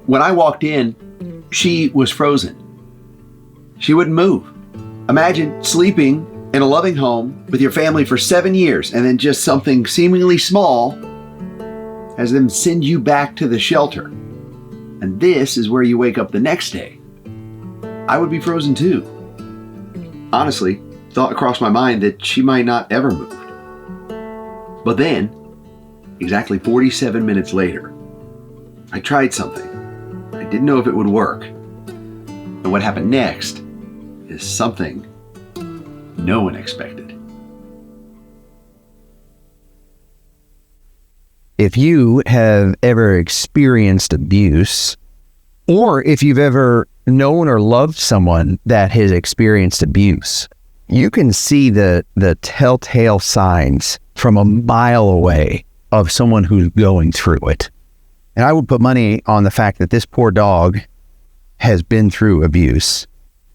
When I walked in, she was frozen. She wouldn't move. Imagine sleeping in a loving home with your family for 7 years, and then just something seemingly small has them send you back to the shelter. And this is where you wake up the next day. I would be frozen too. Honestly, thought crossed my mind that she might not ever move. But then, exactly 47 minutes later, I tried something. I didn't know if it would work. And what happened next is something no one expected. If you have ever experienced abuse, or if you've ever known or loved someone that has experienced abuse, you can see the telltale signs from a mile away of someone who's going through it. And I would put money on the fact that this poor dog has been through abuse.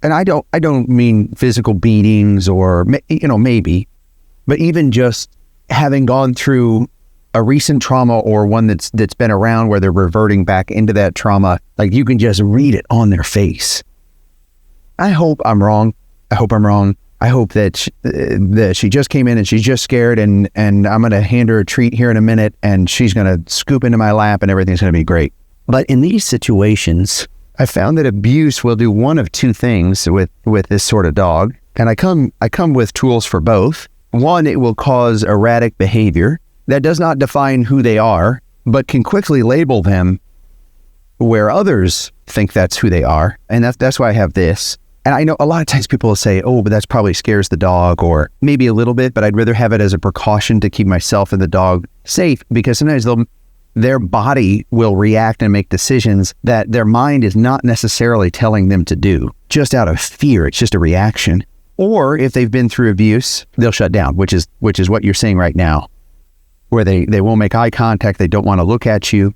And I don't mean physical beatings or, maybe, but even just having gone through a recent trauma or one that's been around where they're reverting back into that trauma, like you can just read it on their face. I hope I'm wrong. I hope that she just came in and she's just scared and I'm going to hand her a treat here in a minute and she's going to scoop into my lap and everything's going to be great. But in these situations, I found that abuse will do one of two things with this sort of dog. And I come with tools for both. One, it will cause erratic behavior that does not define who they are, but can quickly label them where others think that's who they are. And that's why I have this. And I know a lot of times people will say, oh, but that's probably scares the dog, or maybe a little bit, but I'd rather have it as a precaution to keep myself and the dog safe, because sometimes their body will react and make decisions that their mind is not necessarily telling them to do, just out of fear. It's just a reaction. Or if they've been through abuse, they'll shut down, which is what you're seeing right now, where they won't make eye contact. They don't want to look at you.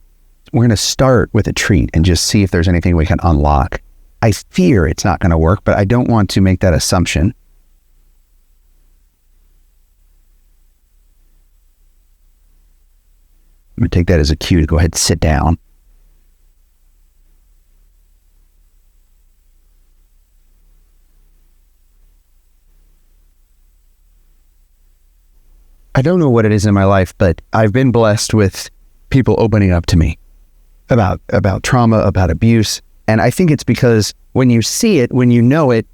We're going to start with a treat and just see if there's anything we can unlock. I fear it's not going to work, but I don't want to make that assumption. I'm going to take that as a cue to go ahead and sit down. I don't know what it is in my life, but I've been blessed with people opening up to me about trauma, about abuse. And I think it's because when you see it, when you know it,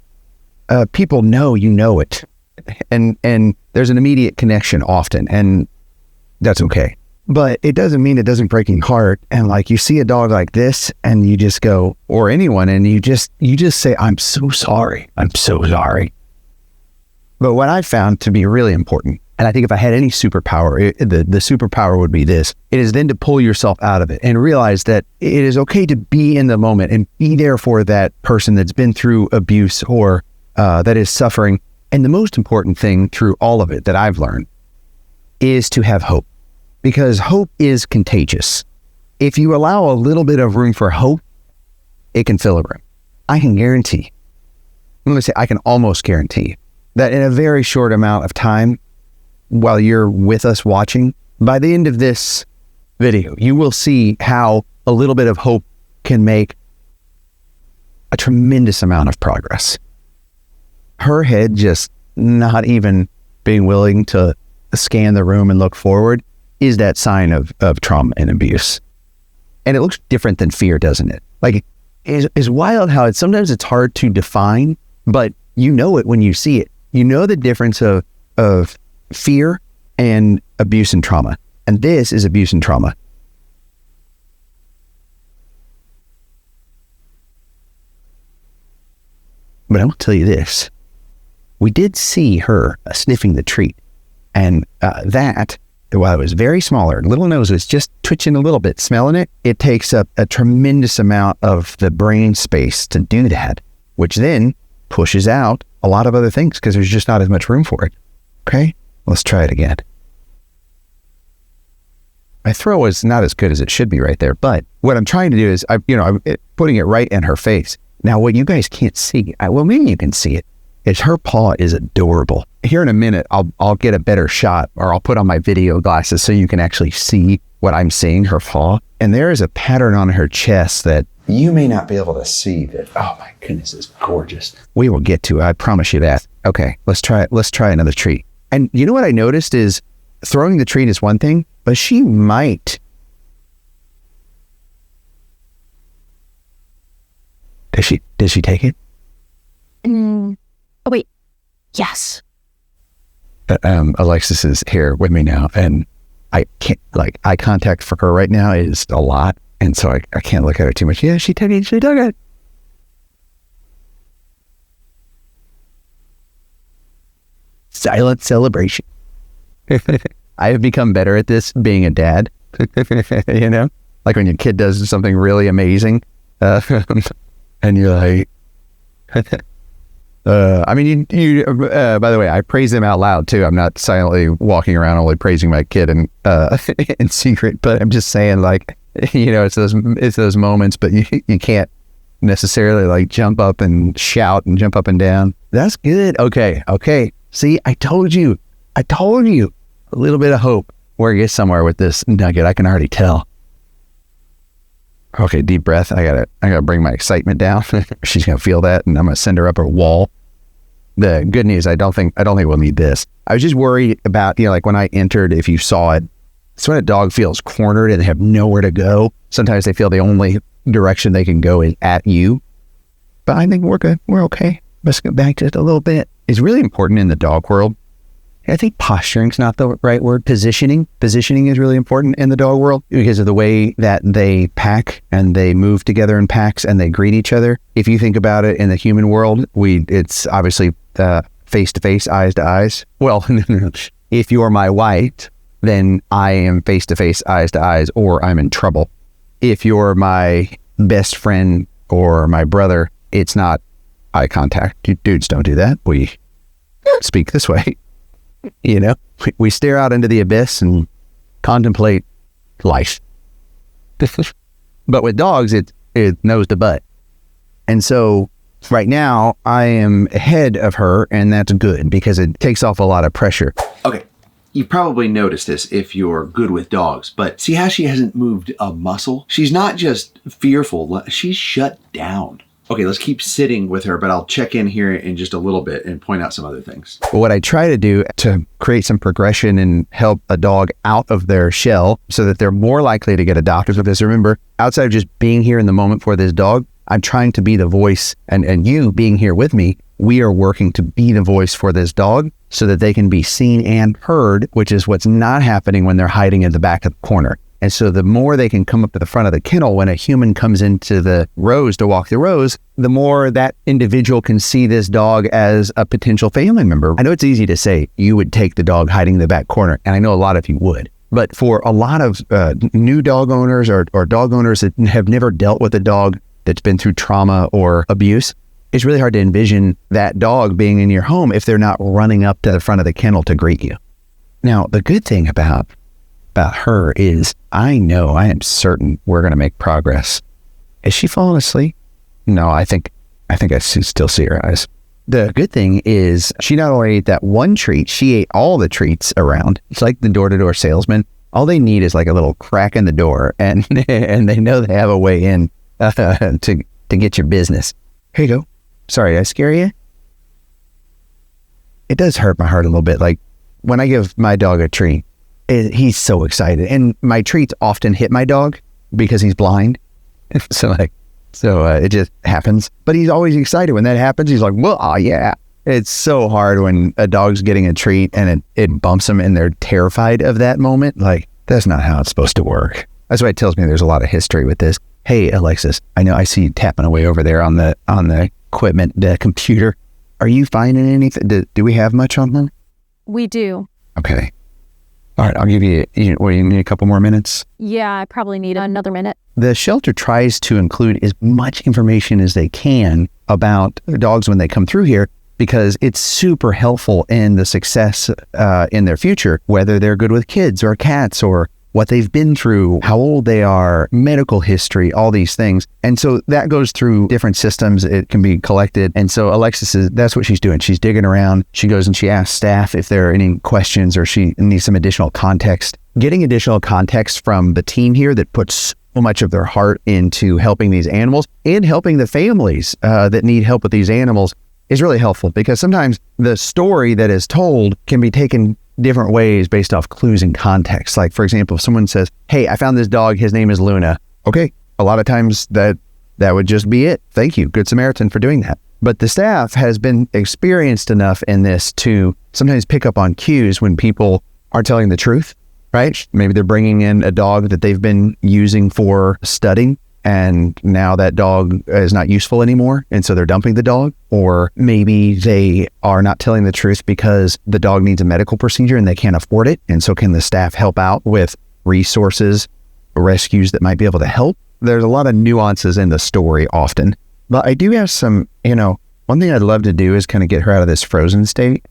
people know you know it. And there's an immediate connection often, and that's okay. But it doesn't mean it doesn't break your heart. And like you see a dog like this and you just go, or anyone, and you just say, I'm so sorry. I'm so sorry. But what I found to be really important, and I think if I had any superpower, the superpower would be this. It is then to pull yourself out of it and realize that it is okay to be in the moment and be there for that person that's been through abuse or that is suffering. And the most important thing through all of it that I've learned is to have hope, because hope is contagious. If you allow a little bit of room for hope, it can fill a room. I can guarantee, I can almost guarantee that in a very short amount of time, while you're with us watching, by the end of this video, you will see how a little bit of hope can make a tremendous amount of progress. Her head just not even being willing to scan the room and look forward is that sign of trauma and abuse. And it looks different than fear, doesn't it? Like, it's wild how sometimes it's hard to define, but you know it when you see it. You know the difference of fear and abuse and trauma. And this is abuse and trauma. But I will tell you this. We did see her sniffing the treat. And that, while it was very small, her little nose was just twitching a little bit, smelling it. It takes up a tremendous amount of the brain space to do that, which then pushes out a lot of other things because there's just not as much room for it. Okay? Let's try it again. My throw is not as good as it should be right there, but what I'm trying to do is, I'm putting it right in her face. Now, what you guys can't see, well, maybe you can see it, is her paw is adorable. Here in a minute, I'll get a better shot, or I'll put on my video glasses so you can actually see what I'm seeing, her paw. And there is a pattern on her chest that you may not be able to see that. Oh my goodness, it's gorgeous. We will get to it. I promise you that. Okay, let's try it. Let's try another treat. And you know what I noticed is throwing the treat is one thing, but she might. Does she take it? Oh, wait. Yes. Alexis is here with me now, and I can't, like, eye contact for her right now is a lot, and so I can't look at her too much. Yeah, she took it. Silent celebration. I have become better at this being a dad. You know, like when your kid does something really amazing, and you're like, I mean, you by the way, I praise them out loud too. I'm not silently walking around only praising my kid in secret, but I'm just saying, like, you know, it's those moments, but you can't necessarily like jump up and shout and jump up and down. That's good. Okay. See, I told you, a little bit of hope. We're gonna get somewhere with this nugget. I can already tell. Okay, deep breath. I gotta bring my excitement down. She's gonna feel that, and I'm gonna send her up a wall. The good news, I don't think we'll need this. I was just worried about, you know, like when I entered, if you saw it, it's when a dog feels cornered and they have nowhere to go. Sometimes they feel the only direction they can go is at you. But I think we're good. We're okay. Let's go back just a little bit. It's really important in the dog world. I think posturing's not the right word. Positioning is really important in the dog world because of the way that they pack and they move together in packs and they greet each other. If you think about it in the human world, it's obviously face to face, eyes to eyes. Well, if you're my wife, then I am face to face, eyes to eyes, or I'm in trouble. If you're my best friend or my brother, it's not eye contact. Dudes don't do that. We speak this way. You know, we stare out into the abyss and contemplate life. But with dogs, it nose to butt. And so right now I am ahead of her, and that's good because it takes off a lot of pressure. Okay, you probably noticed this if you're good with dogs, but see how she hasn't moved a muscle? She's not just fearful, she's shut down. Okay, let's keep sitting with her, but I'll check in here in just a little bit and point out some other things. What I try to do to create some progression and help a dog out of their shell so that they're more likely to get adopted with this. Remember, outside of just being here in the moment for this dog, I'm trying to be the voice, and you being here with me, we are working to be the voice for this dog so that they can be seen and heard, which is what's not happening when they're hiding in the back of the corner. And so the more they can come up to the front of the kennel when a human comes into the rows to walk the rows, the more that individual can see this dog as a potential family member. I know it's easy to say you would take the dog hiding in the back corner, and I know a lot of you would. But for a lot of new dog owners or dog owners that have never dealt with a dog that's been through trauma or abuse, it's really hard to envision that dog being in your home if they're not running up to the front of the kennel to greet you. Now, the good thing about her is I am certain we're going to make progress. Is she falling asleep? No, I think I still see her eyes. The good thing is she not only ate that one treat, she ate all the treats around. It's like the door-to-door salesman. All they need is like a little crack in the door, and they know they have a way in to get your business. Here you go. Sorry, did I scare you? It does hurt my heart a little bit. Like when I give my dog a treat, he's so excited, and my treats often hit my dog because he's blind. So it just happens. But he's always excited when that happens. He's like, well, yeah. It's so hard when a dog's getting a treat and it bumps them and they're terrified of that moment. Like, that's not how it's supposed to work. That's why it tells me there's a lot of history with this. Hey, Alexis, I know I see you tapping away over there on the equipment, the computer. Are you finding anything? Do we have much on them? We do. Okay. All right, I'll give you need a couple more minutes? Yeah, I probably need another minute. The shelter tries to include as much information as they can about dogs when they come through here because it's super helpful in the success in their future, whether they're good with kids or cats or what they've been through, how old they are, medical history, all these things. And so that goes through different systems. It can be collected. And so Alexis that's what she's doing. She's digging around. She goes and she asks staff if there are any questions or she needs some additional context. Getting additional context from the team here that puts much of their heart into helping these animals and helping the families that need help with these animals is really helpful, because sometimes the story that is told can be taken different ways based off clues and context. Like, for example, if someone says, hey, I found this dog, his name is Luna. Okay, a lot of times that would just be it. Thank you, Good Samaritan, for doing that. But the staff has been experienced enough in this to sometimes pick up on cues when people are telling the truth, right? Maybe they're bringing in a dog that they've been using for studying, and now that dog is not useful anymore, and so they're dumping the dog. Or maybe they are not telling the truth because the dog needs a medical procedure and they can't afford it, and so can the staff help out with resources, rescues that might be able to help? There's a lot of nuances in the story often. But I do have some, one thing I'd love to do is kind of get her out of this frozen state.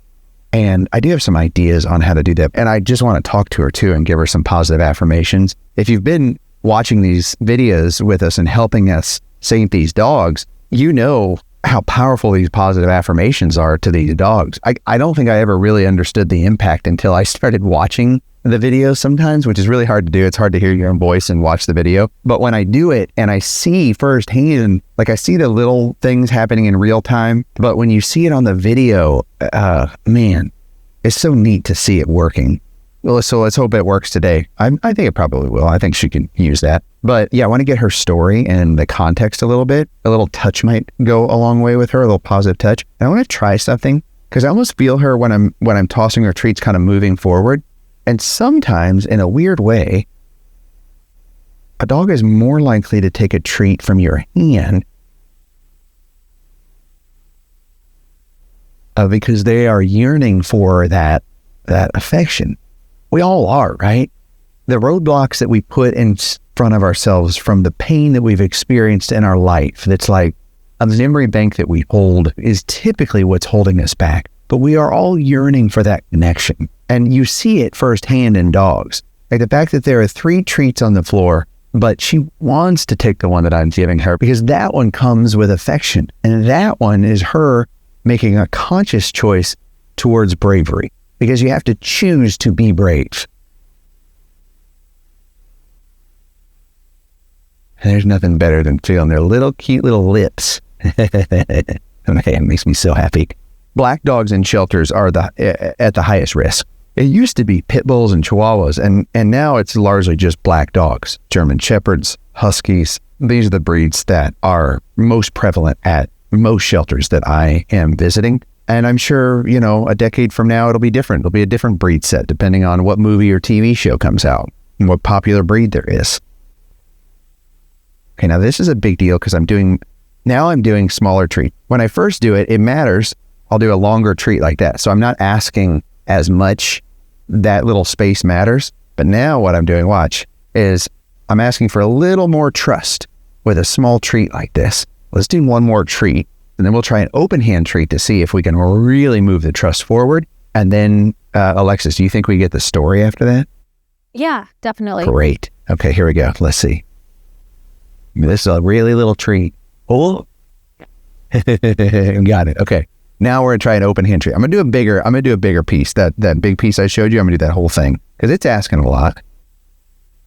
And I do have some ideas on how to do that. And I just want to talk to her too and give her some positive affirmations. If you've been watching these videos with us and helping us save these dogs, you know how powerful these positive affirmations are to these dogs. I don't think I ever really understood the impact until I started watching the video sometimes, which is really hard to do. It's hard to hear your own voice and watch the video. But when I do it and I see firsthand, like I see the little things happening in real time, but when you see it on the video, man, it's so neat to see it working. Well, so let's hope it works today. I think it probably will. I think she can use that. But yeah, I want to get her story and the context a little bit. A little touch might go a long way with her, a little positive touch. And I want to try something, because I almost feel her when I'm tossing her treats kind of moving forward. And sometimes, in a weird way, a dog is more likely to take a treat from your hand because they are yearning for that affection. We all are, right? The roadblocks that we put in front of ourselves from the pain that we've experienced in our life, that's like a memory bank that we hold, is typically what's holding us back. But we are all yearning for that connection. And you see it firsthand in dogs. Like the fact that there are 3 treats on the floor, but she wants to take the one that I'm giving her because that one comes with affection. And that one is her making a conscious choice towards bravery, because you have to choose to be brave. And there's nothing better than feeling their little cute little lips. It makes me so happy. Black dogs in shelters are at the highest risk. It used to be pit bulls and chihuahuas, and now it's largely just black dogs. German shepherds, huskies, these are the breeds that are most prevalent at most shelters that I am visiting. And I'm sure, a decade from now, it'll be different. It'll be a different breed set depending on what movie or TV show comes out and what popular breed there is. Okay, now this is a big deal because I'm doing smaller treat. When I first do it, it matters. I'll do a longer treat like that. So I'm not asking as much. That little space matters. But now what I'm doing, watch, is I'm asking for a little more trust with a small treat like this. Let's do one more treat, and then we'll try an open hand treat to see if we can really move the trust forward. And then, Alexis, do you think we get the story after that? Yeah, definitely. Great. Okay, here we go. Let's see. This is a really little treat. Oh, got it. Okay. Now we're gonna try an open hand treat. I'm gonna do a bigger piece. That big piece I showed you, I'm gonna do that whole thing because it's asking a lot.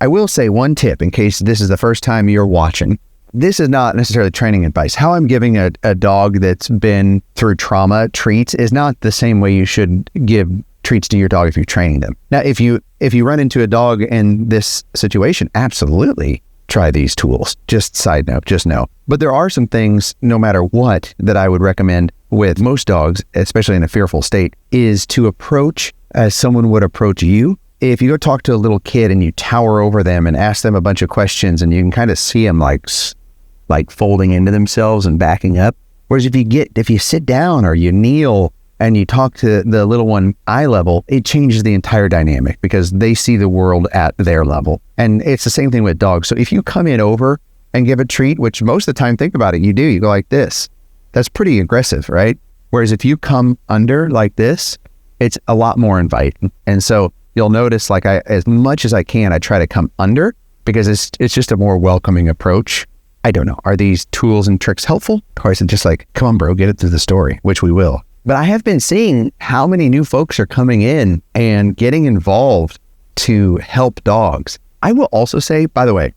I will say one tip in case this is the first time you're watching. This is not necessarily training advice. How I'm giving a dog that's been through trauma treats is not the same way you should give treats to your dog if you're training them. Now, if you run into a dog in this situation, absolutely try these tools. Just side note, just know. But there are some things, no matter what, that I would recommend with most dogs, especially in a fearful state, is to approach as someone would approach you. If you go talk to a little kid and you tower over them and ask them a bunch of questions and you can kind of see them like folding into themselves and backing up. Whereas if you sit down or you kneel and you talk to the little one eye level, it changes the entire dynamic because they see the world at their level. And it's the same thing with dogs. So if you come in over and give a treat, which most of the time, think about it, you go like this. That's pretty aggressive, right? Whereas if you come under like this, it's a lot more inviting. And so you'll notice as much as I can, I try to come under because it's just a more welcoming approach. I don't know. Are these tools and tricks helpful? Or is it just like, come on, bro, get it through the story, which we will. But I have been seeing how many new folks are coming in and getting involved to help dogs. I will also say, by the way,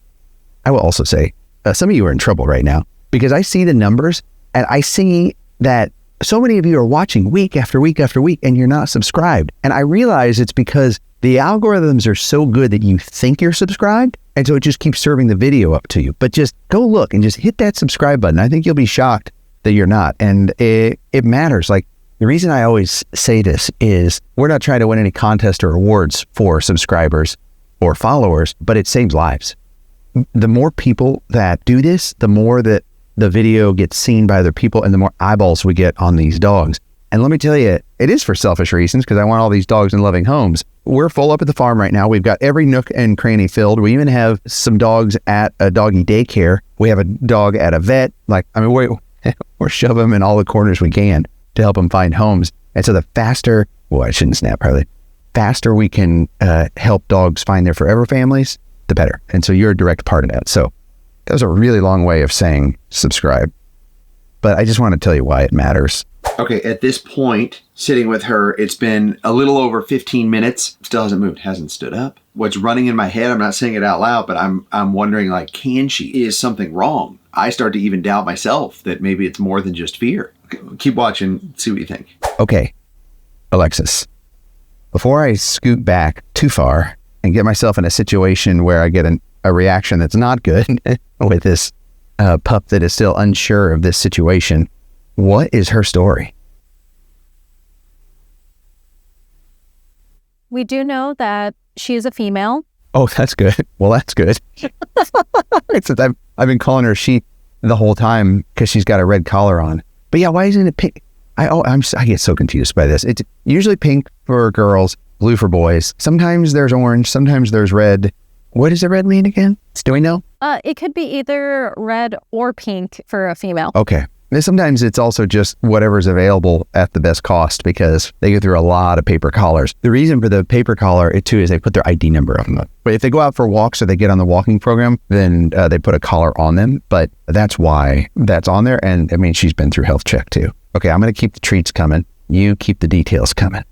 I will also say, some of you are in trouble right now because I see the numbers and I see that so many of you are watching week after week after week and you're not subscribed. And I realize it's because the algorithms are so good that you think you're subscribed. And so it just keeps serving the video up to you. But just go look and just hit that subscribe button. I think you'll be shocked that you're not. And it matters. Like, the reason I always say this is we're not trying to win any contest or awards for subscribers or followers, but it saves lives. The more people that do this, the more that the video gets seen by other people and the more eyeballs we get on these dogs. And let me tell you, it is for selfish reasons because I want all these dogs in loving homes. We're full up at the farm right now. We've got every nook and cranny filled. We even have some dogs at a doggy daycare. We have a dog at a vet. We're shoving them in all the corners we can to help them find homes. And so the faster, I shouldn't snap probably, faster we can help dogs find their forever families, the better. And so you're a direct part of that. So that was a really long way of saying subscribe. But I just want to tell you why it matters. Okay, at this point, sitting with her, it's been a little over 15 minutes. Still hasn't moved, hasn't stood up. What's running in my head, I'm not saying it out loud, but I'm wondering, can she? Is something wrong? I start to even doubt myself that maybe it's more than just fear. Okay, keep watching, see what you think. Okay, Alexis, before I scoot back too far and get myself in a situation where I get a reaction that's not good with this pup that is still unsure of this situation, what is her story? We do know that she is a female. Oh, that's good. Well, that's good. I've been calling her she the whole time because she's got a red collar on. But yeah, why isn't it pink? I get so confused by this. It's usually pink for girls, blue for boys. Sometimes there's orange, sometimes there's red. What does the red mean again? Do we know? It could be either red or pink for a female. Okay. Sometimes it's also just whatever's available at the best cost because they go through a lot of paper collars. The reason for the paper collar, too, is they put their ID number on them. But if they go out for walks or they get on the walking program, then they put a collar on them. But that's why that's on there. And I mean, she's been through health check, too. Okay, I'm going to keep the treats coming. You keep the details coming.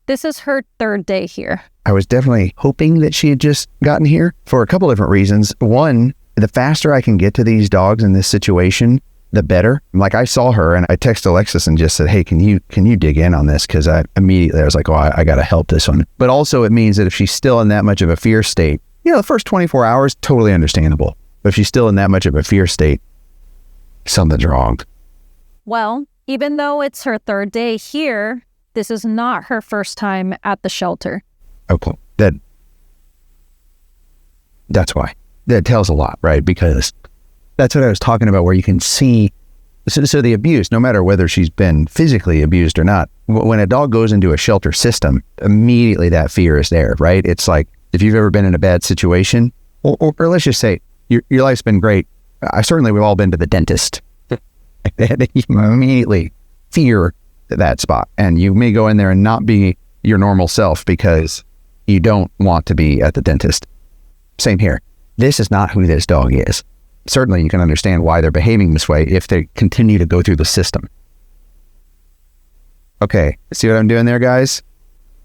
This is her third day here. I was definitely hoping that she had just gotten here for a couple different reasons. One, the faster I can get to these dogs in this situation, the better. Like, I saw her and I texted Alexis and just said, hey, can you dig in on this? Because I was like, I got to help this one. But also it means that if she's still in that much of a fear state, the first 24 hours, totally understandable. But if she's still in that much of a fear state, something's wrong. Well, even though it's her third day here, this is not her first time at the shelter. Okay. That's why. That tells a lot, right? Because that's what I was talking about, where you can see, so the abuse, no matter whether she's been physically abused or not, when a dog goes into a shelter system, immediately that fear is there, right? It's like, if you've ever been in a bad situation, or let's just say, your life's been great. We've all been to the dentist. You immediately fear that spot. And you may go in there and not be your normal self because you don't want to be at the dentist. Same here. This is not who this dog is. Certainly you can understand why they're behaving this way if they continue to go through the system. Okay, see what I'm doing there, guys?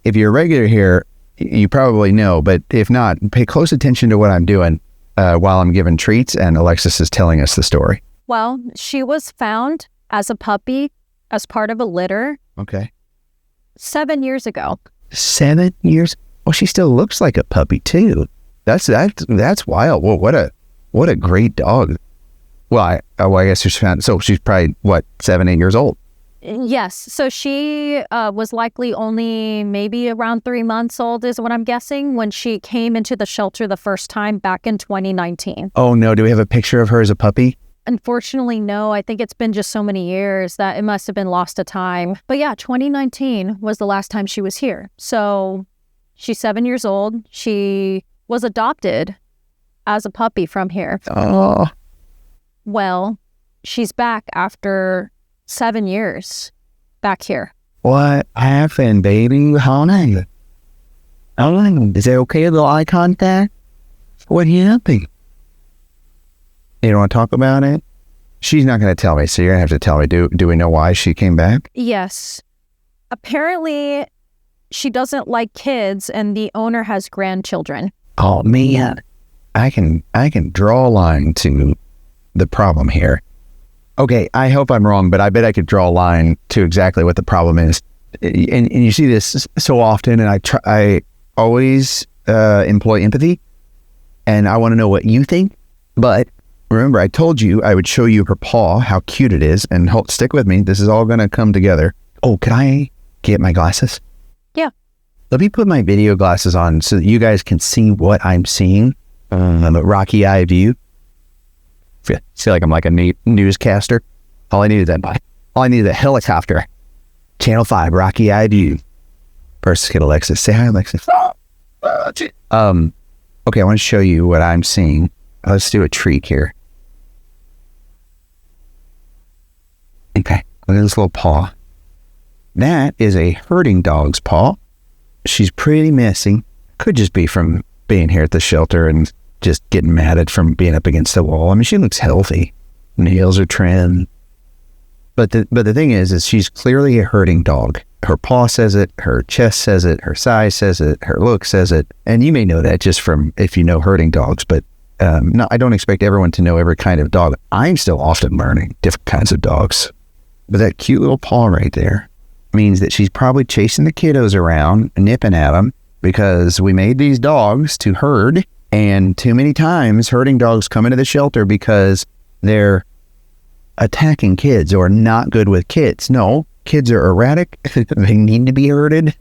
If you're a regular here, you probably know, but if not, pay close attention to what I'm doing while I'm giving treats and Alexis is telling us the story. Well, she was found as a puppy as part of a litter. Okay. 7 years ago. 7 years? Well, she still looks like a puppy too. That's wild. Well, what a great dog. Well, I guess she's found. So she's probably 7, 8 years old. Yes. So she was likely only maybe around 3 months old, is what I'm guessing, when she came into the shelter the first time back in 2019. Oh no! Do we have a picture of her as a puppy? Unfortunately, no. I think it's been just so many years that it must have been lost to time. But yeah, 2019 was the last time she was here. So she's 7 years old. She was adopted as a puppy from here. Oh. Well, she's back after 7 years back here. What happened, baby? How long? Is it okay with the eye contact? What happened? You don't want to talk about it? She's not going to tell me, so you're going to have to tell me. Do we know why she came back? Yes. Apparently, she doesn't like kids, and the owner has grandchildren. Oh, man. I can draw a line to the problem here. Okay, I hope I'm wrong, but I bet I could draw a line to exactly what the problem is. And you see this so often, and I always employ empathy, and I want to know what you think. But remember, I told you I would show you her paw, how cute it is, and stick with me. This is all going to come together. Oh, can I get my glasses? Yeah. Let me put my video glasses on so that you guys can see what I'm seeing. A rocky eye view. Feel like I'm like a newscaster. All I need is a helicopter. Channel 5, rocky eye view. First, get Alexis. Say hi, Alexis. Okay, I want to show you what I'm seeing. Let's do a treat here. Okay, look at this little paw. That is a herding dog's paw. She's pretty messy. Could just be from being here at the shelter and just getting matted from being up against the wall. I mean, she looks healthy. Nails are trimmed. But the thing is she's clearly a herding dog. Her paw says it, her chest says it, her size says it, her look says it. And you may know that just from if you know herding dogs, but no, I don't expect everyone to know every kind of dog. I'm still often learning different kinds of dogs. But that cute little paw right there means that she's probably chasing the kiddos around, nipping at them, because we made these dogs to herd. And too many times herding dogs come into the shelter because they're attacking kids or not good with kids. No, kids are erratic. They need to be herded.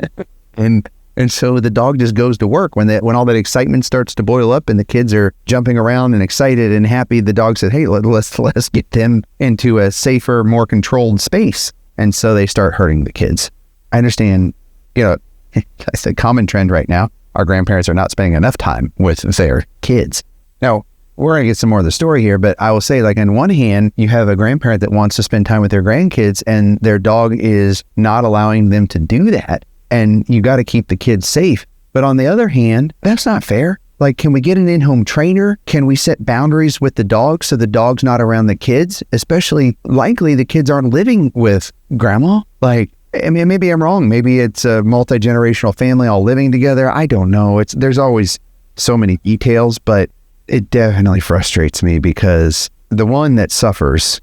and so the dog just goes to work when all that excitement starts to boil up and the kids are jumping around and excited and happy. The dog said, hey, let's get them into a safer, more controlled space. And so they start herding the kids. I understand, it's a common trend right now. Our grandparents are not spending enough time with their kids. Now, we're going to get some more of the story here, but I will say, like, on one hand, you have a grandparent that wants to spend time with their grandkids and their dog is not allowing them to do that. And you got to keep the kids safe. But on the other hand, that's not fair. Like, can we get an in-home trainer? Can we set boundaries with the dog so the dog's not around the kids? Especially, likely, the kids aren't living with grandma. Like, I mean, maybe I'm wrong. Maybe it's a multi-generational family all living together. I don't know. There's always so many details, but it definitely frustrates me because the one that suffers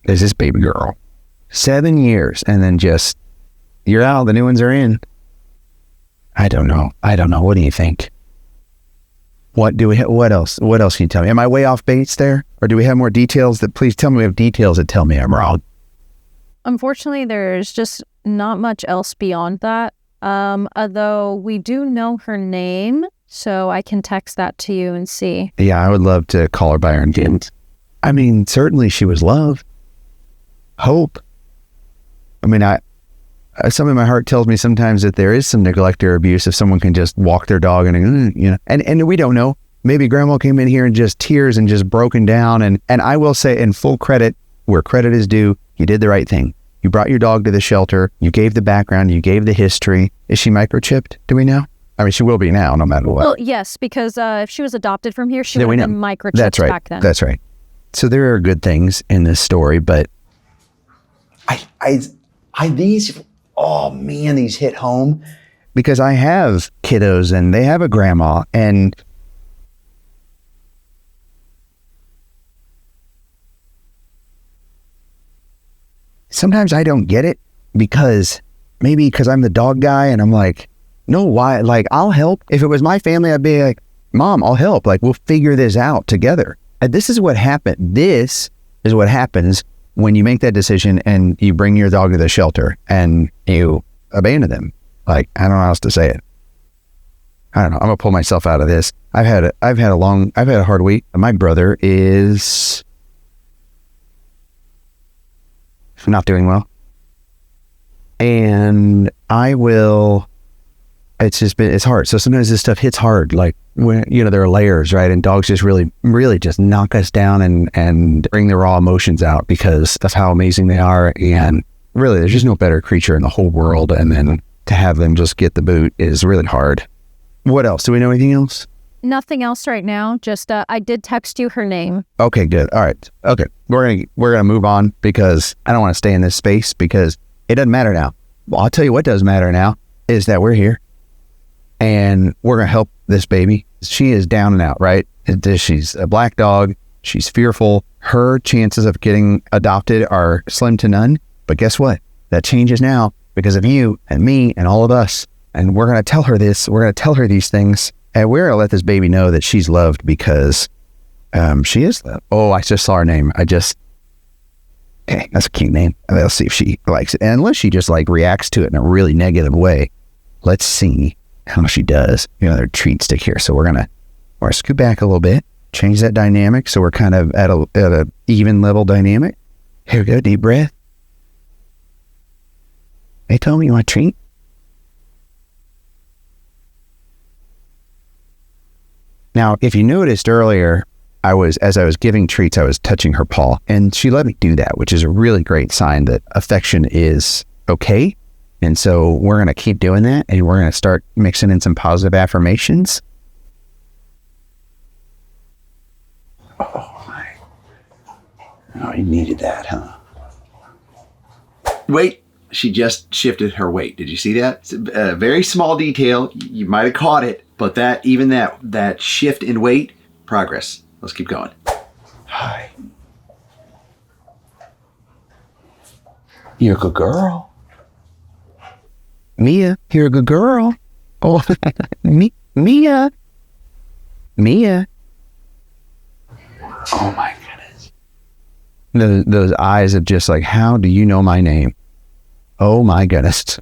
is this baby girl. 7 years, and then just, you're out, the new ones are in. I don't know. What do you think? What else? What else can you tell me? Am I way off base there? Or do we have more details please tell me we have details that tell me I'm wrong? Unfortunately, there's just not much else beyond that. Although we do know her name, so I can text that to you and see. Yeah, I would love to call her by her name. I mean, certainly she was loved. Hope. I mean, something in my heart tells me sometimes that there is some neglect or abuse if someone can just walk their dog and we don't know. Maybe grandma came in here in just tears and just broken down. And I will say, in full credit, where credit is due, you did the right thing. You brought your dog to the shelter. You gave the background. You gave the history. Is she microchipped? Do we know? I mean, she will be now, no matter what. Well, yes, because if she was adopted from here, she would have been microchipped back then. That's right. So there are good things in this story, but these hit home because I have kiddos and they have a grandma, and sometimes I don't get it because I'm the dog guy and I'm like, no, why? Like, I'll help. If it was my family, I'd be like, Mom, I'll help. Like, we'll figure this out together. And this is what happened. This is what happens when you make that decision and you bring your dog to the shelter and you abandon them. Like, I don't know how else to say it. I don't know. I'm gonna pull myself out of this. I've had a hard week. My brother is not doing well. And it's hard. So sometimes this stuff hits hard. Like, when, there are layers, right? And dogs just really, really just knock us down and bring the raw emotions out because of how amazing they are. And really, there's just no better creature in the whole world. And then to have them just get the boot is really hard. What else? Do we know anything else? Nothing else right now. Just I did text you her name. Okay, good. All right. Okay. We're gonna move on because I don't want to stay in this space because it doesn't matter now. Well, I'll tell you what does matter now is that we're here. and we're going to help this baby. She is down and out, right? She's a black dog. She's fearful. Her chances of getting adopted are slim to none. But guess what? That changes now because of you and me and all of us. And we're going to tell her this. We're going to tell her these things. And we're going to let this baby know that she's loved because she is loved. Oh, I just saw her name. Okay, that's a cute name. Let's see if she likes it. And unless she just like reacts to it in a really negative way, let's see how she does. You know, their treat stick here. So we're gonna scoot back a little bit, change that dynamic so we're kind of at a even level dynamic. Here we go, deep breath. Hey, Tommy, you want a treat? Now, if you noticed earlier, as I was giving treats, I was touching her paw, and she let me do that, which is a really great sign that affection is okay. And so we're going to keep doing that, and we're going to start mixing in some positive affirmations. Oh, you needed that, huh? Wait, she just shifted her weight. Did you see that? It's a very small detail. You might have caught it, but that shift in weight, progress. Let's keep going. Hi. You're a good girl. Mia, you're a good girl. Oh, Mia. Oh my goodness. Those eyes of just like, how do you know my name? Oh my goodness.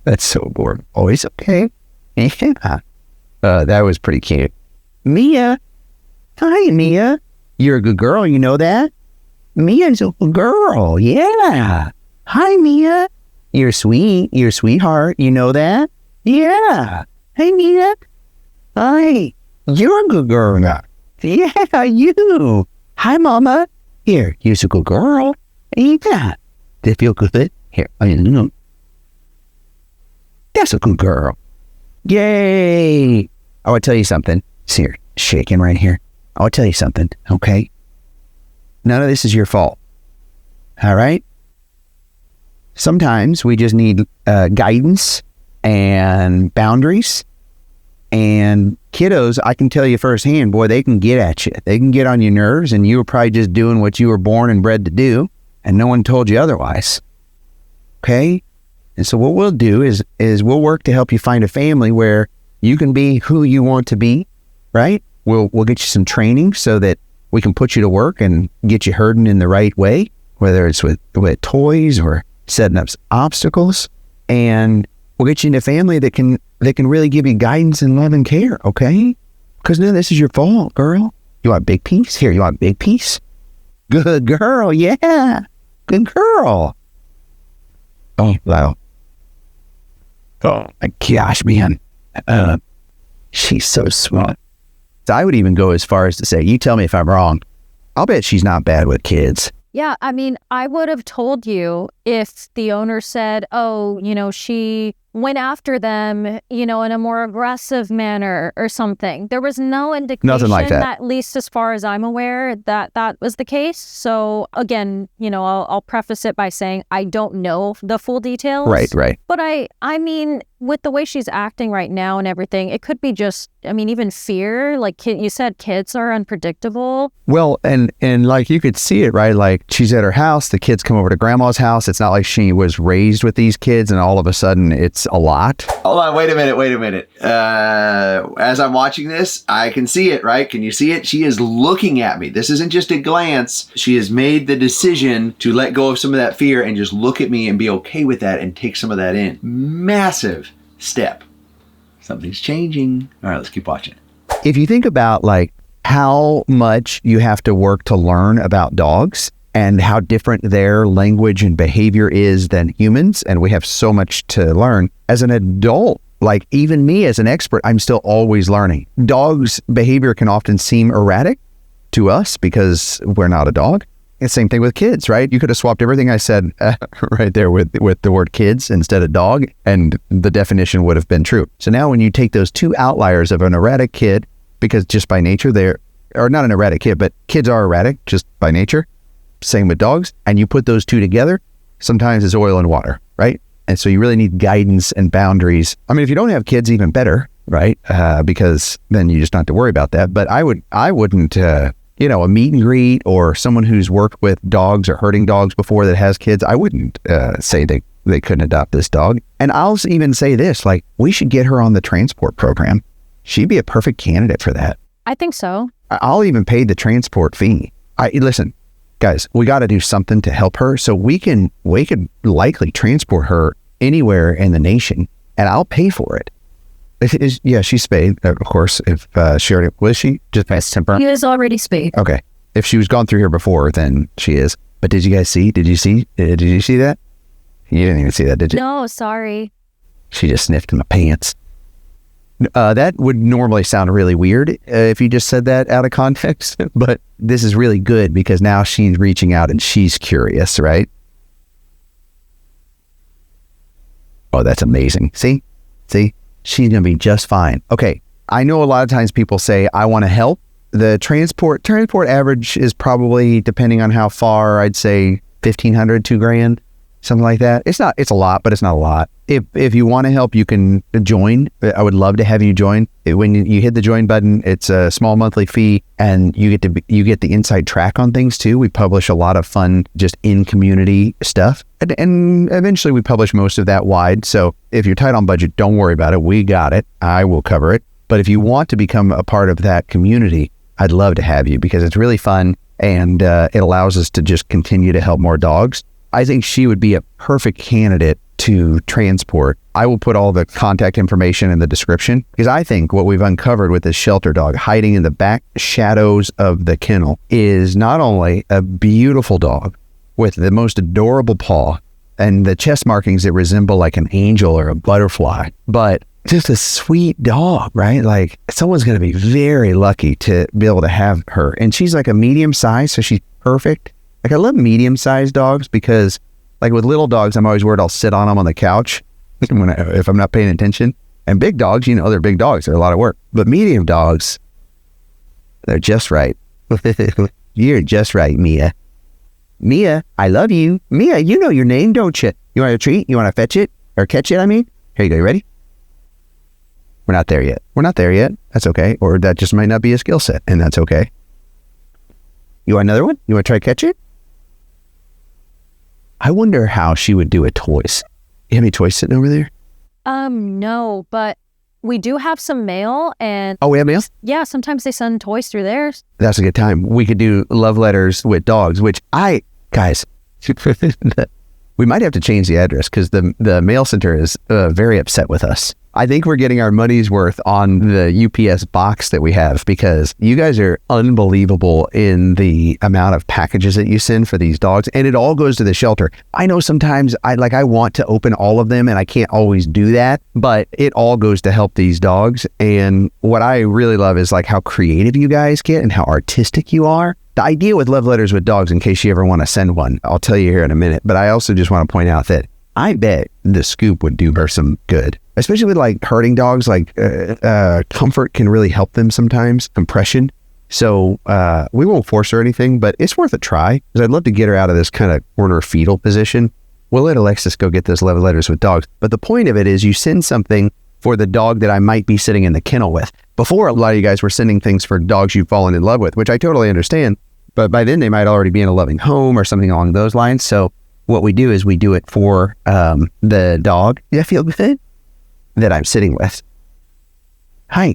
That's so boring. Oh, it's okay. Yeah. That was pretty cute. Mia. Hi, Mia. You're a good girl, you know that? Mia's a good girl, yeah. Hi, Mia. You're sweet. You're a sweetheart, you know that? Yeah. Hey, Mia. Hi. You're a good girl. Yeah, you. Hi, Mama. Here, you're a good girl. Yeah. Did it feel good? Here, that's a good girl. Yay. I want to tell you something. See her shaking right here. I want to tell you something, okay? None of this is your fault, all right? Sometimes we just need guidance and boundaries. And kiddos, I can tell you firsthand, boy, they can get at you. They can get on your nerves, and you were probably just doing what you were born and bred to do, and no one told you otherwise, okay? And so what we'll do is we'll work to help you find a family where you can be who you want to be, right? We'll get you some training so that we can put you to work and get you herding in the right way, whether it's with toys or setting up obstacles. And we'll get you in a family that can really give you guidance and love and care, okay? Because none of this is your fault, girl. You want a big piece? Here, you want a big piece? Good girl, yeah. Good girl. Oh, wow. Oh, my gosh, man. She's so smart. I would even go as far as to say, you tell me if I'm wrong, I'll bet she's not bad with kids. Yeah, I mean, I would have told you if the owner said, oh, she went after them, in a more aggressive manner or something. There was no indication, nothing like that, at least as far as I'm aware, that was the case. So again, I'll preface it by saying I don't know the full details. Right. But I mean, with the way she's acting right now and everything, it could be just, even fear. Like you said, kids are unpredictable. Well, and like you could see it, right? Like she's at her house, the kids come over to grandma's house. It's not like she was raised with these kids and all of a sudden it's a lot. Hold on, wait a minute. As I'm watching this, I can see it, right? Can you see it? She is looking at me. This isn't just a glance. She has made the decision to let go of some of that fear and just look at me and be okay with that and take some of that in. Massive step. Something's changing. All right, let's keep watching. If you think about like how much you have to work to learn about dogs and how different their language and behavior is than humans, and we have so much to learn as an adult, like even me as an expert, I'm still always learning. Dogs' behavior can often seem erratic to us because we're not a dog. And same thing with kids, right? You could have swapped everything I said right there with the word kids instead of dog, and the definition would have been true. So now when you take those two outliers of an erratic kid, because just by nature or not an erratic kid, but kids are erratic just by nature, same with dogs, and you put those two together, sometimes it's oil and water, right? And so you really need guidance and boundaries. I mean, if you don't have kids, even better, right? Because then you just don't have to worry about that. But I wouldn't, a meet and greet or someone who's worked with dogs or herding dogs before that has kids, I wouldn't say they couldn't adopt this dog. And I'll even say this, like, we should get her on the transport program. She'd be a perfect candidate for that. I think so. I'll even pay the transport fee. Listen, guys, we got to do something to help her. So we could likely transport her anywhere in the nation, and I'll pay for it. Yeah, she's spayed, of course. If she already was, she just passed temper. He is already spayed. Okay, if she was gone through here before, then she is. But did you guys see? Did you see that? You didn't even see that, did you? No, sorry. She just sniffed in my pants. That would normally sound really weird if you just said that out of context, but this is really good because now she's reaching out and she's curious, right? Oh, that's amazing. See, she's going to be just fine. Okay. I know a lot of times people say, I want to help. The transport average is probably, depending on how far, I'd say $1,500, $2,000, something like that. It's a lot, but it's not a lot. If you want to help, you can join. I would love to have you join. When you hit the join button, it's a small monthly fee, and you get the inside track on things too. We publish a lot of fun, just in community stuff, and eventually we publish most of that wide. So if you're tight on budget, don't worry about it. We got it. I will cover it. But if you want to become a part of that community, I'd love to have you because it's really fun and it allows us to just continue to help more dogs. I think she would be a perfect candidate to transport. I will put all the contact information in the description because I think what we've uncovered with this shelter dog hiding in the back shadows of the kennel is not only a beautiful dog with the most adorable paw and the chest markings that resemble like an angel or a butterfly, but just a sweet dog, right? Like someone's going to be very lucky to be able to have her. And she's like a medium size, so she's perfect. Like I love medium sized dogs because like with little dogs, I'm always worried I'll sit on them on the couch if I'm not paying attention. And big dogs, they're big dogs. They're a lot of work. But medium dogs, they're just right. You're just right, Mia. Mia, I love you. Mia, you know your name, don't you? You want a treat? You want to fetch it? Or catch it, I mean? Here you go. You ready? We're not there yet. That's okay. Or that just might not be a skill set, and that's okay. You want another one? You want to try to catch it? I wonder how she would do with toys. You have any toys sitting over there? No, but we do have some mail and... Oh, we have mail? Yeah, sometimes they send toys through theirs. That's a good time. We could do love letters with dogs, which guys, we might have to change the address because the mail center is very upset with us. I think we're getting our money's worth on the UPS box that we have because you guys are unbelievable in the amount of packages that you send for these dogs, and it all goes to the shelter. I know sometimes I want to open all of them and I can't always do that, but it all goes to help these dogs. And what I really love is like how creative you guys get and how artistic you are. The idea with love letters with dogs, in case you ever want to send one, I'll tell you here in a minute, but I also just want to point out that I bet the scoop would do her some good, especially with like herding dogs. Like comfort can really help them sometimes, compression. So we won't force her or anything, but it's worth a try because I'd love to get her out of this kind of corner fetal position. We'll let Alexis go get those love letters with dogs. But the point of it is you send something for the dog that I might be sitting in the kennel with. Before, a lot of you guys were sending things for dogs you've fallen in love with, which I totally understand. But by then they might already be in a loving home or something along those lines. So what we do is we do it for the dog that I feel good that I'm sitting with. Hi,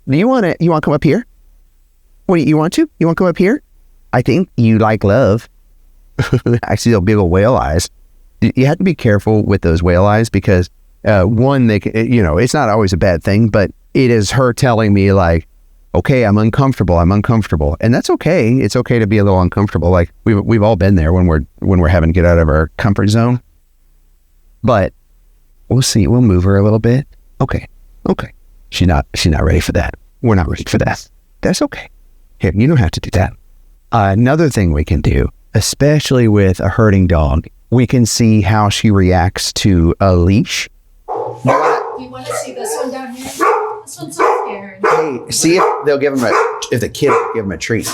do you want to come up here? What, you want to? You want to come up here? I think you like love. I see those big old whale eyes. You have to be careful with those whale eyes because one, they it's not always a bad thing, but it is her telling me like, okay, I'm uncomfortable. And that's okay. It's okay to be a little uncomfortable. Like we've all been there when we're having to get out of our comfort zone. But we'll see. We'll move her a little bit. Okay. She's not ready for that. We're not ready for that. That's okay. Here, you don't have to do that. Another thing we can do, especially with a herding dog, we can see how she reacts to a leash. You want to see this one down here? This one's so scared. Hey, see if they'll give him if the kid will give him a treat.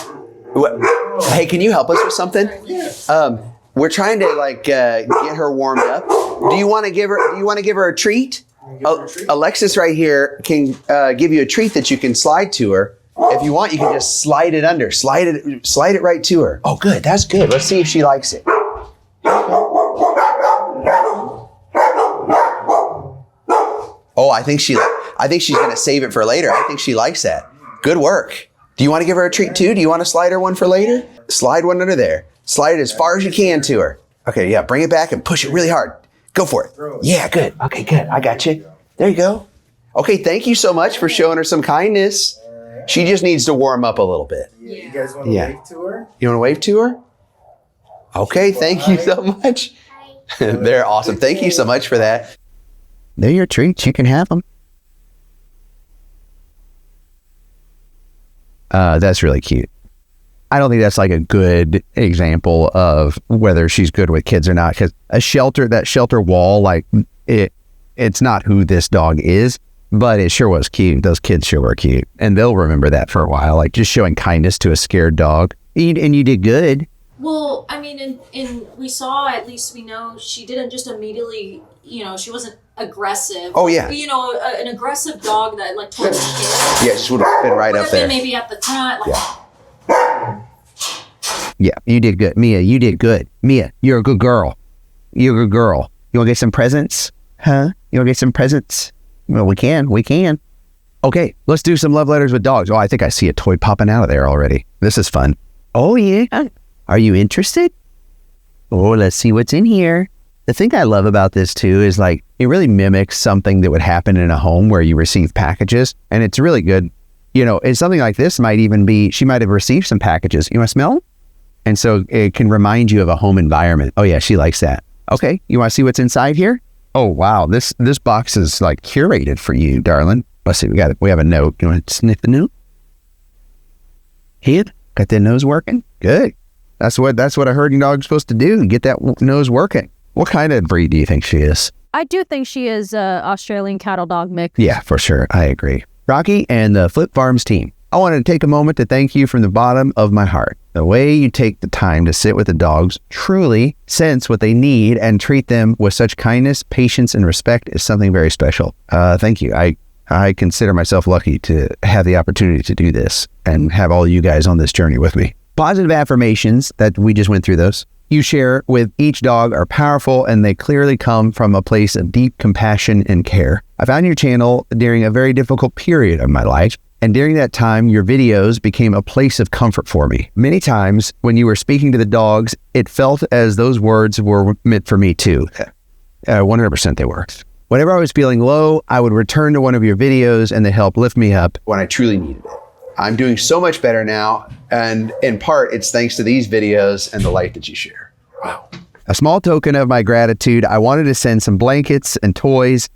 Hey, can you help us with something? Yes. We're trying to get her warmed up. Do you want to give her a treat? Alexis right here can give you a treat that you can slide to her. If you want, you can just slide it under. Slide it right to her. Oh, good. That's good. Let's see if she likes it. Oh, I think she's going to save it for later. I think she likes that. Good work. Do you want to give her a treat too? Do you want to slide her one for later? Slide one under there. Slide it as far as you can to her. Okay, yeah. Bring it back and push it really hard. Go for it. Yeah, good. Okay, good. I got you. There you go. Okay, thank you so much for showing her some kindness. She just needs to warm up a little bit. Yeah. You guys want to wave to her? You want to wave to her? Okay, thank you so much. They're awesome. Thank you so much for that. They're your treats. You can have them. That's really cute. I don't think that's like a good example of whether she's good with kids or not, because that shelter wall, like it's not who this dog is, but it sure was cute. Those kids sure were cute, and they'll remember that for a while, like just showing kindness to a scared dog. And you did good. Well, I mean, and we saw, at least we know, she didn't just immediately, she wasn't aggressive. Oh, yeah. An aggressive dog that, like, towards the kids. Yeah, just would have been right up there. Maybe at the front. Like, Yeah, you did good. Mia, you did good. Mia, you're a good girl. You're a good girl. You want to get some presents? Huh? You want to get some presents? Well, we can. Okay, let's do some love letters with dogs. Oh, I think I see a toy popping out of there already. This is fun. Oh, yeah. Are you interested? Oh, let's see what's in here. The thing I love about this too is like it really mimics something that would happen in a home where you receive packages, and it's really good. It's something like this might even be, she might have received some packages. You want to smell them? And so it can remind you of a home environment. Oh yeah, she likes that. Okay, you want to see what's inside here? Oh wow, this box is like curated for you, darling. Let's see, we have a note. You want to sniff the note? Here, got that nose working? Good. That's what a herding dog's supposed to do, get that nose working. What kind of breed do you think she is? I do think she is a Australian cattle dog mix. Yeah, for sure. I agree. Rocky and the Flip Farms team, I wanted to take a moment to thank you from the bottom of my heart. The way you take the time to sit with the dogs, truly sense what they need, and treat them with such kindness, patience, and respect is something very special. Thank you. I consider myself lucky to have the opportunity to do this and have all you guys on this journey with me. Positive affirmations that we just went through those you share with each dog are powerful, and they clearly come from a place of deep compassion and care. I found your channel during a very difficult period of my life, and during that time, your videos became a place of comfort for me. Many times when you were speaking to the dogs, it felt as those words were meant for me too. 100% they were. Whenever I was feeling low, I would return to one of your videos, and they helped lift me up when I truly needed it. I'm doing so much better now, and in part, it's thanks to these videos and the light that you share. Wow. A small token of my gratitude, I wanted to send some blankets and toys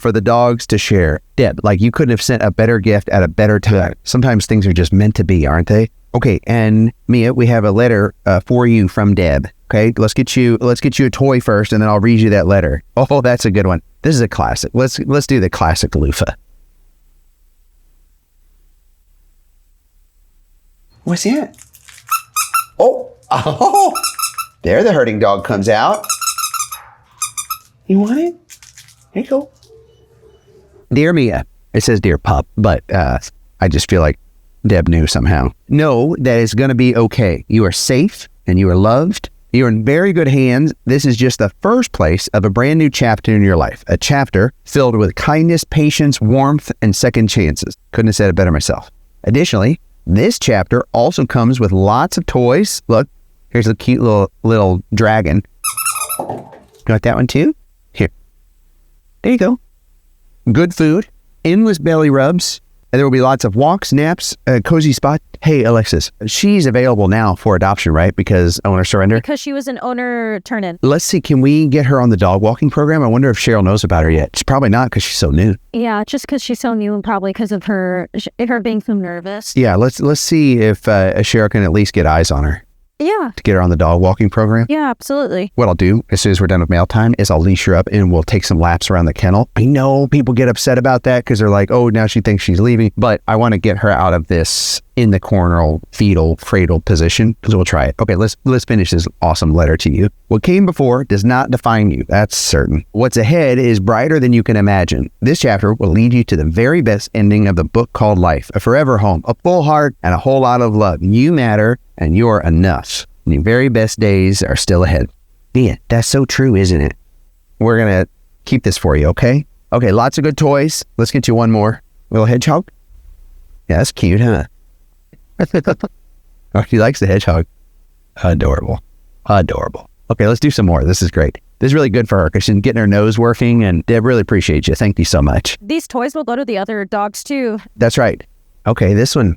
for the dogs to share. Deb, like you couldn't have sent a better gift at a better time. Sometimes things are just meant to be, aren't they? Okay, and Mia, we have a letter for you from Deb. Okay, let's get you a toy first, and then I'll read you that letter. Oh, that's a good one. This is a classic. Let's do the classic loofah. What's that? Oh, there the herding dog comes out. You want it? Here you go. Dear Mia, it says dear pup, but I just feel like Deb knew somehow. Know that it's going to be okay. You are safe and you are loved. You're in very good hands. This is just the first place of a brand new chapter in your life. A chapter filled with kindness, patience, warmth, and second chances. Couldn't have said it better myself. Additionally, this chapter also comes with lots of toys. Look, here's a cute little dragon. You got that one too? Here. There you go. Good food, endless belly rubs, and there will be lots of walks, naps, a cozy spot. Hey, Alexis, she's available now for adoption, right? Because owner surrender? Because she was an owner turn-in. Let's see, can we get her on the dog walking program? I wonder if Cheryl knows about her yet. She's probably not because she's so new. Yeah, just because she's so new and probably because of her being so nervous. Yeah, let's see if Cheryl can at least get eyes on her. Yeah. To get her on the dog walking program? Yeah, absolutely. What I'll do as soon as we're done with mail time is I'll leash her up and we'll take some laps around the kennel. I know people get upset about that because they're like, oh, now she thinks she's leaving. But I want to get her out of this in the corneral fetal cradle position. So we'll try it. Okay, let's finish this awesome letter to you. What came before does not define you. That's certain. What's ahead is brighter than you can imagine. This chapter will lead you to the very best ending of the book called life, a forever home, a full heart, and a whole lot of love. You matter, and you're enough. And your very best days are still ahead. Yeah, that's so true, isn't it? We're going to keep this for you, okay? Okay, lots of good toys. Let's get you one more. Little hedgehog? Yeah, that's cute, huh? Oh, she likes the hedgehog. Adorable. Adorable. Okay, let's do some more. This is great. This is really good for her because she's getting her nose working, and Deb really appreciates you. Thank you so much. These toys will go to the other dogs too. That's right. Okay, this one.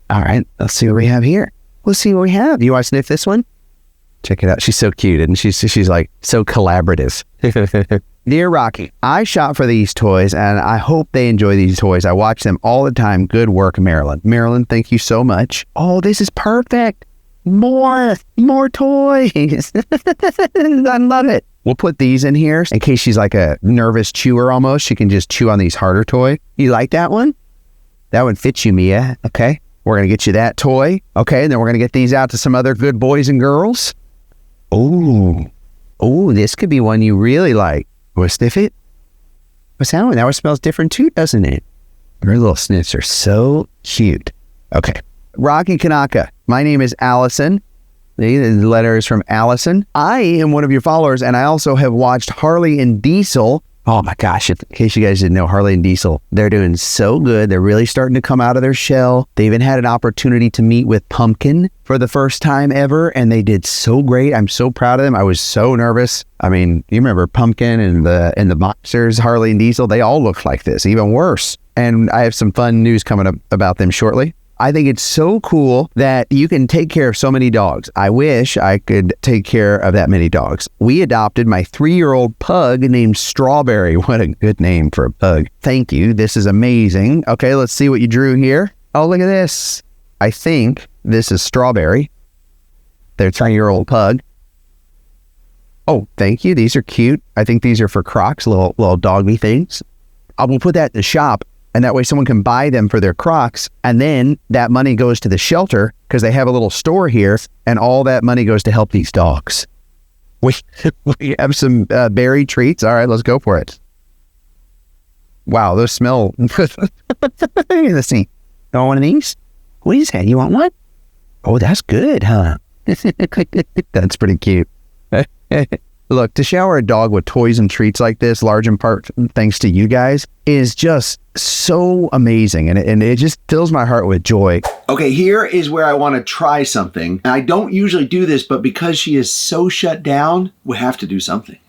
All right, let's see what we have here. Let's see what we have. You want to sniff this one? Check it out. She's so cute, and she's like so collaborative. Dear Rocky, I shop for these toys, and I hope they enjoy these toys. I watch them all the time. Good work, Marilyn. Marilyn, thank you so much. Oh, this is perfect. More toys. I love it. We'll put these in here in case she's like a nervous chewer almost. She can just chew on these harder toys. You like that one? That one fits you, Mia. Okay. We're going to get you that toy. Okay. And then we're going to get these out to some other good boys and girls. Oh, this could be one you really like. Want to sniff it? What's that one? That one smells different too, doesn't it? Her little sniffs are so cute. Okay. Rocky Kanaka. My name is Allison. The letter is from Allison. I am one of your followers, and I also have watched Harley and Diesel. Oh my gosh, in case you guys didn't know, Harley and Diesel, they're doing so good. They're really starting to come out of their shell. They even had an opportunity to meet with Pumpkin for the first time ever, and they did so great. I'm so proud of them. I was so nervous. I mean, you remember Pumpkin and the monsters, Harley and Diesel, they all look like this, even worse. And I have some fun news coming up about them shortly. I think it's so cool that you can take care of so many dogs. I wish I could take care of that many dogs. We adopted my 3-year-old pug named Strawberry. What a good name for a pug. Thank you. This is amazing. Okay, let's see what you drew here. Oh, look at this. I think this is Strawberry, their 3-year-old pug. Oh, thank you. These are cute. I think these are for Crocs, little doggy things. I will put that in the shop. And that way someone can buy them for their Crocs. And then that money goes to the shelter because they have a little store here. And all that money goes to help these dogs. We have some berry treats. All right, let's go for it. Wow, those smell. Let's see. You want one of these? What is that? You want one? Oh, that's good, huh? That's pretty cute. Look, to shower a dog with toys and treats like this, large in part thanks to you guys, is just so amazing. And it just fills my heart with joy. Okay, here is where I want to try something. And I don't usually do this, but because she is so shut down, we have to do something.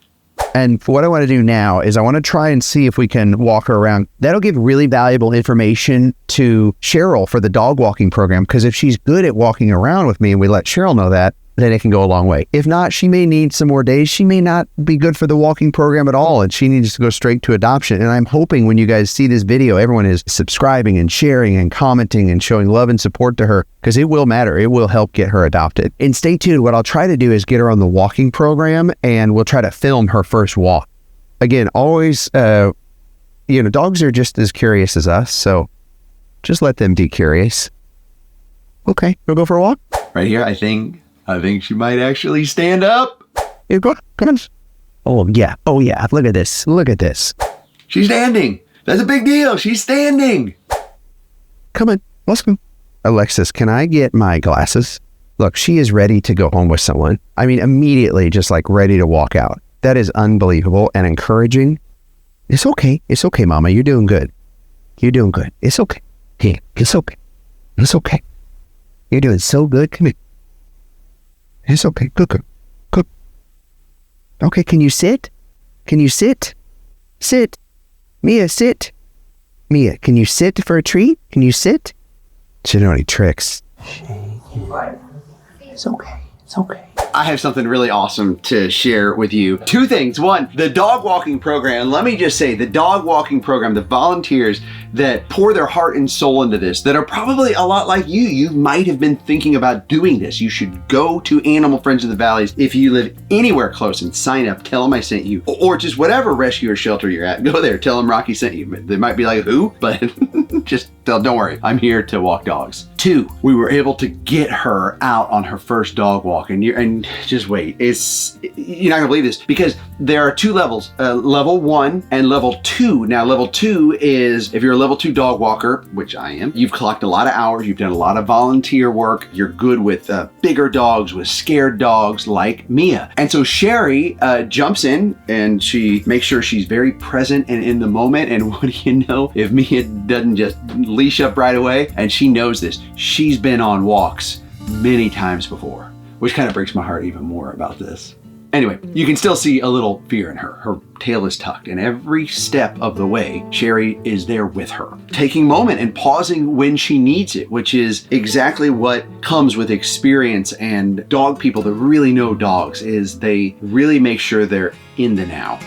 And what I want to do now is I want to try and see if we can walk her around. That'll give really valuable information to Cheryl for the dog walking program. Because if she's good at walking around with me and we let Cheryl know that, then it can go a long way. If not, she may need some more days. She may not be good for the walking program at all, and she needs to go straight to adoption. And I'm hoping when you guys see this video, everyone is subscribing and sharing and commenting and showing love and support to her, because it will matter. It will help get her adopted. And stay tuned. What I'll try to do is get her on the walking program, and we'll try to film her first walk. Again, always, dogs are just as curious as us, so just let them be curious. Okay, we'll go for a walk? Right here, I think she might actually stand up. Here, go. Come on. Oh, yeah. Look at this. Look at this. She's standing. That's a big deal. She's standing. Come on. Let's go. Alexis, can I get my glasses? Look, she is ready to go home with someone. I mean, immediately just like ready to walk out. That is unbelievable and encouraging. It's okay. It's okay, Mama. You're doing good. You're doing good. It's okay. Hey, it's okay. It's okay. You're doing so good. Come here. It's okay. Good. Okay, can you sit? Can you sit? Sit. Mia, sit. Mia, can you sit for a treat? Can you sit? She don't know any tricks. It's okay. It's okay. I have something really awesome to share with you. Two things. One, the dog walking program. Let me just say, the dog walking program, the volunteers that pour their heart and soul into this, that are probably a lot like you. You might have been thinking about doing this. You should go to Animal Friends of the Valleys if you live anywhere close and sign up. Tell them I sent you. Or just whatever rescue or shelter you're at. Go there. Tell them Rocky sent you. They might be like, who? But just don't worry. I'm here to walk dogs. Two, we were able to get her out on her first dog walk. And just wait. You're not gonna believe this, because there are two levels, level 1 and level 2. Now, level 2 is if you're a level 2 dog walker, which I am, you've clocked a lot of hours, you've done a lot of volunteer work, you're good with bigger dogs, with scared dogs like Mia. And so Sherry jumps in and she makes sure she's very present and in the moment. And what do you know? If Mia doesn't just leash up right away, and she knows this, she's been on walks many times before, which kind of breaks my heart even more about this. Anyway, you can still see a little fear in her. Her tail is tucked, and every step of the way, Sherry is there with her, taking a moment and pausing when she needs it, which is exactly what comes with experience. And dog people that really know dogs is they really make sure they're in the now.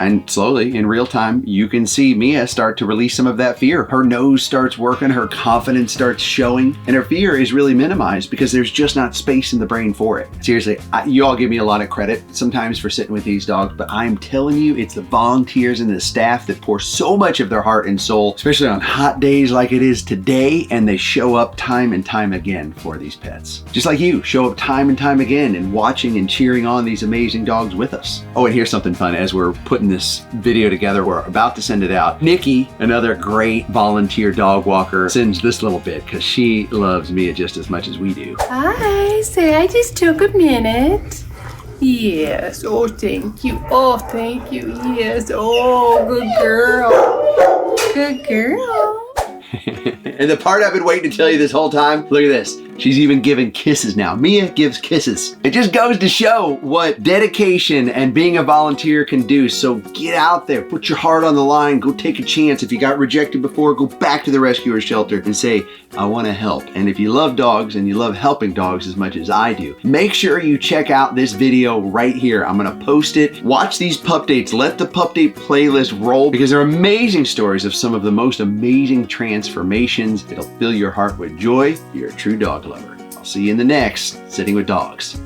And slowly, in real time, you can see Mia start to release some of that fear. Her nose starts working, her confidence starts showing, and her fear is really minimized because there's just not space in the brain for it. Seriously, you all give me a lot of credit sometimes for sitting with these dogs, but I'm telling you, it's the volunteers and the staff that pour so much of their heart and soul, especially on hot days like it is today, and they show up time and time again for these pets. Just like you, show up time and time again and watching and cheering on these amazing dogs with us. Oh, and here's something fun as we're putting this video together. We're about to send it out. Nikki, another great volunteer dog walker, sends this little bit because she loves Mia just as much as we do. Hi, say I just took a minute. Yes, oh thank you, oh thank you, yes, oh good girl, good girl. And the part I've been waiting to tell you this whole time, look at this. She's even giving kisses now. Mia gives kisses. It just goes to show what dedication and being a volunteer can do. So get out there, put your heart on the line, go take a chance. If you got rejected before, go back to the rescue or shelter and say, I want to help. And if you love dogs and you love helping dogs as much as I do, make sure you check out this video right here. I'm going to post it. Watch these pup dates. Let the pup date playlist roll, because they're amazing stories of some of the most amazing transformations. It'll fill your heart with joy. You're a true dog lover. I'll see you in the next Sitting with Dogs.